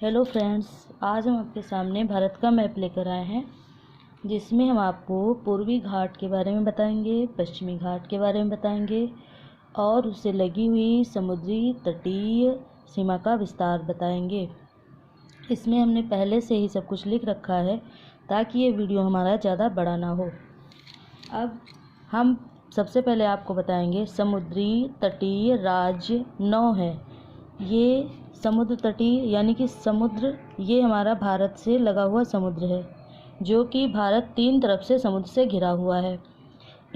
Hello friends, आज हम आपके सामने भारत का मैप लेकर आए हैं, जिसमें हम आपको पूर्वी घाट के बारे में बताएंगे, पश्चिमी घाट के बारे में बताएंगे और उससे लगी हुई समुद्री तटीय सीमा का विस्तार बताएंगे। इसमें हमने पहले से ही सब कुछ लिख रखा है ताकि ये वीडियो हमारा ज़्यादा बड़ा ना हो। अब हम सबसे पहले आपको बताएंगे समुद्री तटीय राज्य 9 है। ये समुद्र तटीय यानी कि समुद्र, ये हमारा भारत से लगा हुआ समुद्र है, जो कि भारत 3 तरफ से समुद्र से घिरा हुआ है।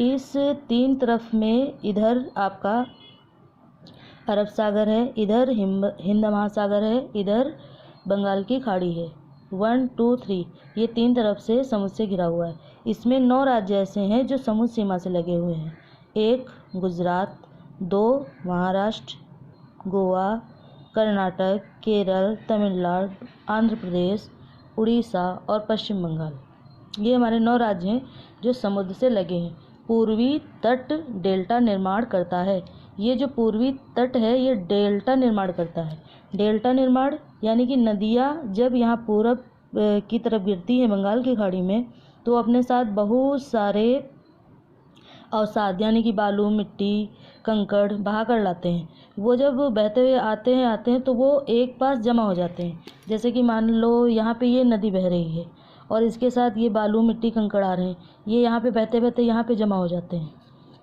इस 3 तरफ में इधर आपका अरब सागर है, इधर हिंद महासागर है, इधर बंगाल की खाड़ी है। 1, 2, 3 ये 3 तरफ से समुद्र से घिरा हुआ है। इसमें 9 राज्य ऐसे हैं जो समुद्र सीमा से लगे हुए हैं। 1 गुजरात, 2 महाराष्ट्र, गोवा, कर्नाटक, केरल, तमिलनाडु, आंध्र प्रदेश, उड़ीसा और पश्चिम बंगाल। ये हमारे 9 राज्य हैं जो समुद्र से लगे हैं। पूर्वी तट डेल्टा निर्माण करता है। ये जो पूर्वी तट है ये डेल्टा निर्माण करता है। डेल्टा निर्माण यानी कि नदियाँ जब यहाँ पूरब की तरफ गिरती हैं बंगाल की खाड़ी में, तो अपने साथ बहुत सारे अवसाद यानी कि बालू, मिट्टी, कंकड़ बहा कर लाते हैं। वो जब बहते हुए आते हैं तो वो एक पास जमा हो जाते हैं। जैसे कि मान लो यहाँ पे ये नदी बह रही है और इसके साथ ये बालू, मिट्टी, कंकड़ आ रहे हैं, ये यहाँ पे बहते बहते यहाँ पे जमा हो जाते हैं।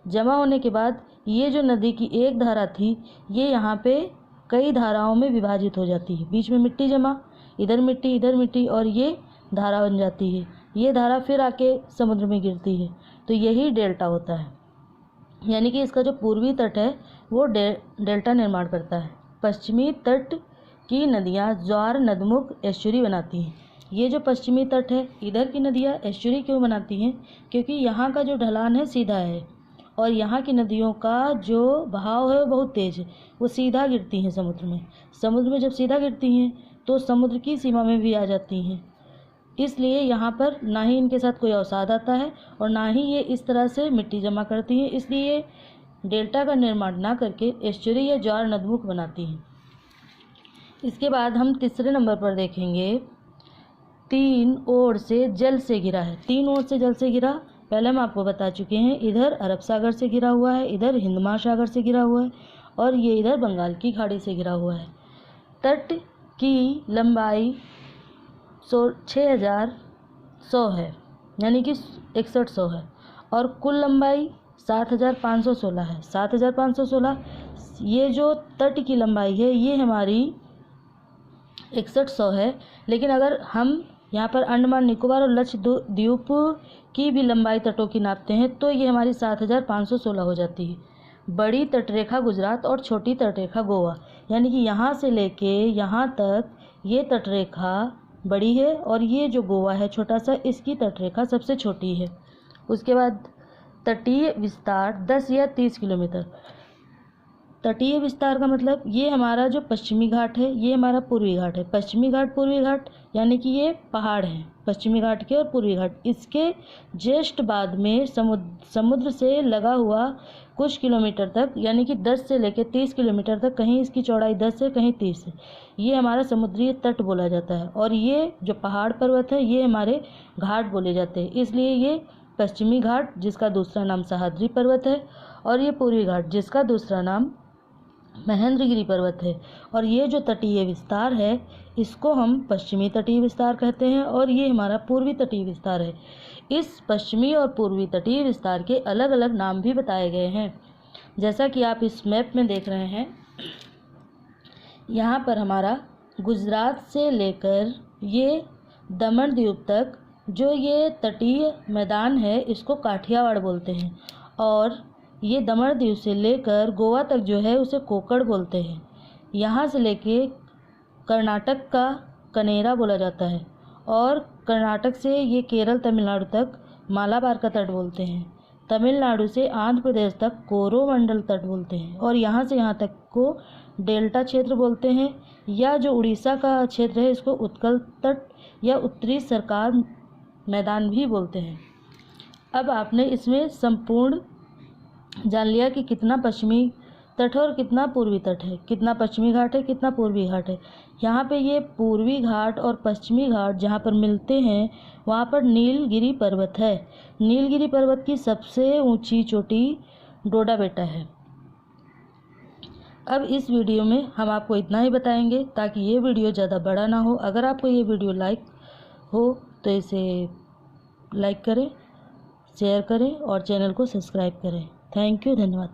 जमा होने के बाद ये जो नदी की एक धारा थी, ये यहाँ पे कई धाराओं में विभाजित हो जाती है। बीच में मिट्टी जमा, इधर मिट्टी और ये धारा बन जाती है। ये धारा फिर आके समुद्र में गिरती है, तो यही डेल्टा होता है। यानी कि इसका जो पूर्वी तट है वो डेल्टा निर्माण करता है। पश्चिमी तट की नदियाँ ज्वार नदमुख एस्चुरी बनाती हैं। ये जो पश्चिमी तट है, इधर की नदियाँ एस्चुरी क्यों बनाती हैं? क्योंकि यहाँ का जो ढलान है सीधा है और यहाँ की नदियों का जो बहाव है वो बहुत तेज़ है, वो सीधा गिरती हैं समुद्र में। समुद्र में जब सीधा गिरती हैं तो समुद्र की सीमा में भी आ जाती हैं। इसलिए यहाँ पर ना ही इनके साथ कोई अवसाद आता है और ना ही ये इस तरह से मिट्टी जमा करती हैं। इसलिए डेल्टा का निर्माण ना करके एस्चुरी या ज्वार नदमुख बनाती हैं। इसके बाद हम तीसरे नंबर पर देखेंगे 3 ओर से जल से घिरा है। 3 ओर से जल से घिरा, पहले हम आपको बता चुके हैं। इधर अरब सागर से घिरा हुआ है, इधर हिंद महासागर से घिरा हुआ है और ये इधर बंगाल की खाड़ी से घिरा हुआ है। तट की लंबाई 6100 है, यानी कि 6100 है और कुल लंबाई 7516 है। 7516 ये जो तट की लंबाई है ये हमारी 6100 है। लेकिन अगर हम यहाँ पर अंडमान निकोबार और लक्षद्वीप की भी लंबाई तटों की नापते हैं तो ये हमारी 7516 हो जाती है। बड़ी तटरेखा गुजरात और छोटी तटरेखा गोवा, यानी कि यहाँ से लेके यहाँ तक ये तटरेखा बड़ी है और ये जो गोवा है छोटा सा, इसकी तटरेखा सबसे छोटी है। उसके बाद तटीय विस्तार 10 या 30 किलोमीटर। तटीय विस्तार का मतलब ये हमारा जो पश्चिमी घाट है ये हमारा पूर्वी घाट है। पश्चिमी घाट, पूर्वी घाट यानी कि ये पहाड़ हैं, पश्चिमी घाट के और पूर्वी घाट। इसके जस्ट बाद में समुद्र से लगा हुआ कुछ किलोमीटर तक, यानी कि 10 से लेकर 30 किलोमीटर तक, कहीं इसकी चौड़ाई 10 है कहीं 30 है, ये हमारा समुद्री तट बोला जाता है। और ये जो पहाड़ पर्वत है ये हमारे घाट बोले जाते हैं। इसलिए ये पश्चिमी घाट, जिसका दूसरा नाम सह्याद्री पर्वत है, और ये पूर्वी घाट, जिसका दूसरा नाम महेंद्रगिरी पर्वत है। और ये जो तटीय विस्तार है इसको हम पश्चिमी तटीय विस्तार कहते हैं और ये हमारा पूर्वी तटीय विस्तार है। इस पश्चिमी और पूर्वी तटीय विस्तार के अलग अलग नाम भी बताए गए हैं, जैसा कि आप इस मैप में देख रहे हैं। यहाँ पर हमारा गुजरात से लेकर ये दमन द्वीप तक जो ये तटीय मैदान है इसको काठियावाड़ बोलते हैं, और ये दमन द्वीप से लेकर गोवा तक जो है उसे कोकड़ बोलते हैं। यहाँ से लेके कर्नाटक का कनेरा बोला जाता है और कर्नाटक से ये केरल, तमिलनाडु तक मालाबार का तट बोलते हैं। तमिलनाडु से आंध्र प्रदेश तक कोरोमंडल तट बोलते हैं और यहाँ से यहाँ तक को डेल्टा क्षेत्र बोलते हैं। या जो उड़ीसा का क्षेत्र है इसको उत्कल तट या उत्तरी सरकार मैदान भी बोलते हैं। अब आपने इसमें संपूर्ण जान लिया कि कितना पश्चिमी तट है और कितना पूर्वी तट है, कितना पश्चिमी घाट है, कितना पूर्वी घाट है। यहाँ पे ये पूर्वी घाट और पश्चिमी घाट जहाँ पर मिलते हैं वहाँ पर नीलगिरी पर्वत है। नीलगिरी पर्वत की सबसे ऊंची चोटी डोडा बेटा है। अब इस वीडियो में हम आपको इतना ही बताएंगे ताकि ये वीडियो ज़्यादा बड़ा ना हो। अगर आपको ये वीडियो लाइक हो तो इसे लाइक करें, शेयर करें और चैनल को सब्सक्राइब करें। थैंक यू, धन्यवाद।